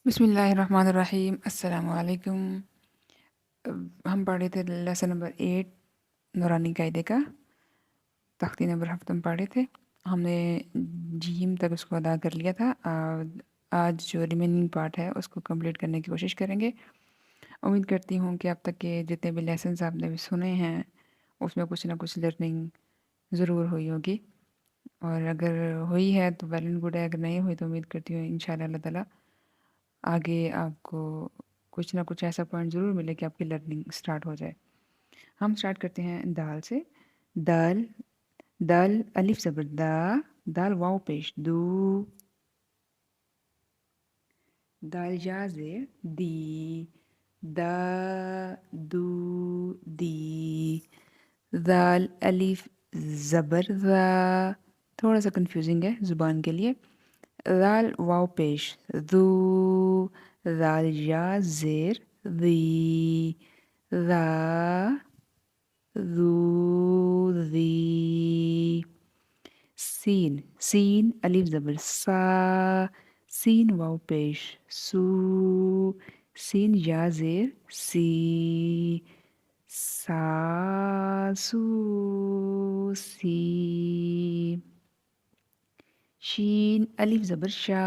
بسم اللہ الرحمن الرحیم، السلام علیکم۔ ہم پڑھ رہے تھے لیسن نمبر 8 نورانی قاعدے کا تختی نمبر 7 ہم پڑھے تھے۔ ہم نے جیم تک اس کو ادا کر لیا تھا۔ آج جو ریمیننگ پارٹ ہے اس کو کمپلیٹ کرنے کی کوشش کریں گے۔ امید کرتی ہوں کہ اب تک کے جتنے بھی لیسنز آپ نے بھی سنے ہیں اس میں کچھ نہ کچھ لرننگ ضرور ہوئی ہوگی، اور اگر ہوئی ہے تو ویل اینڈ گڈ ہے، اگر نہیں ہوئی تو امید کرتی ہوں انشاءاللہ اللہ تعالیٰ آگے آپ کو کچھ نہ کچھ ایسا پوائنٹ ضرور ملے کہ آپ کی لرننگ سٹارٹ ہو جائے۔ ہم سٹارٹ کرتے ہیں دال سے۔ دال، دال الف زبر دا، دال واو پیش دو، دال یا زیر دی، دا دو دی، دال الف زبر دا، تھوڑا سا کنفیوزنگ ہے زبان کے لیے، دال واو پیش ذو، دال یا زیر ذی، ذا ذو ذی، سین، سین الف زبر سا، سین واو پیش سو، سین یا زیر سی، سا سو سی، شین الف زبر شا،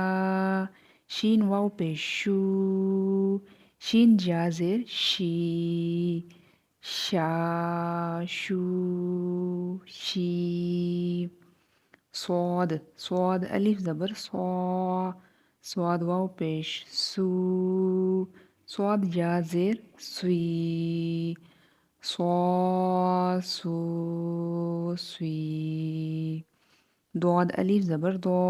شین واو پیش شو، شین جا زیر شی، شا شو شی، صاد، صاد الف زبر صا، صاد واو پیش سو، صاد جا زیر سوی، صا سو سوی، ضاد الف زبر ضا،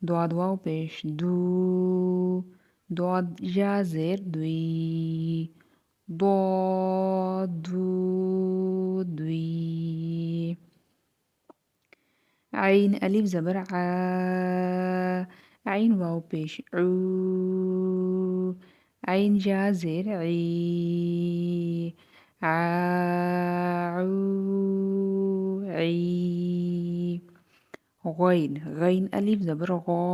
ضاد واو پیش دو، ضاد یا زیر دوی، ضاد دو دوی، عین الف زبر عا، عین واو پیش عو، عین یا زیر عی، عو عی، غین، غین الف زبر غا،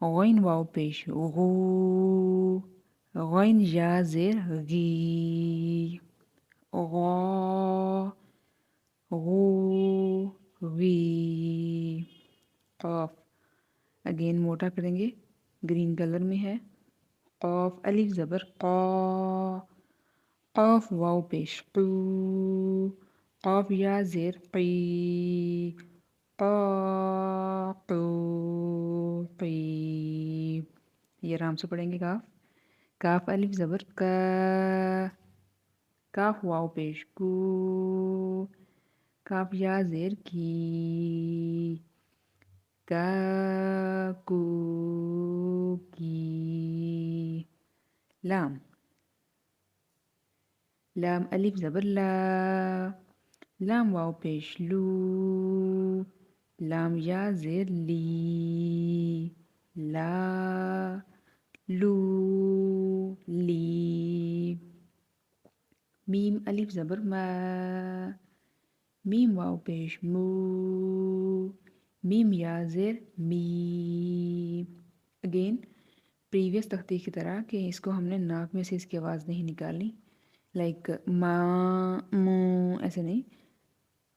غین واو پیش غو، غین یا زیر غی، غا غو غی، قاف، اگین موٹا کریں گے، گرین کلر میں ہے، قاف الف زبر قا، قاف واو پیش قو، قاف یا زیر قی، قو قی، یہ آرام سے پڑھیں گے۔ کاف، کاف الف زبر کا، کاف واو پیش کو، کاف یا زیر کی، کا کو کی، لام، لام الف زبر لا، لام واو پیش لو، لام یا زیر لی، لا لو لی، میم الف زبر ما، میم واو پیش مو، میم یا زیر می، اگین پریویس تختی کی طرح کہ اس کو ہم نے ناک میں سے اس کی آواز نہیں نکالنی، لائک ما مو ایسے نہیں،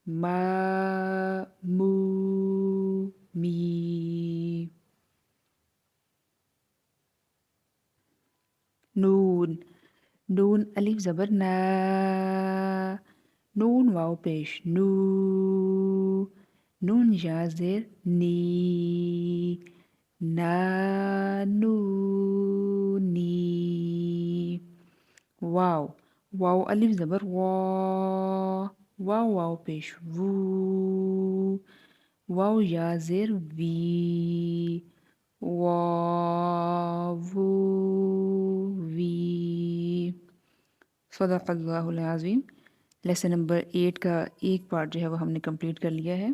ما مو می، نون، نون الف زبر نا، نون واو پیش نو، نون یا زیر نی، نانو نی، واو، واو الف زبر وا، واو واو پیش وو، واو یا زیر وی، واو وی، صدق اللہ العظیم۔ لیسن نمبر 8 کا ایک پارٹ جو ہے وہ ہم نے کمپلیٹ کر لیا ہے۔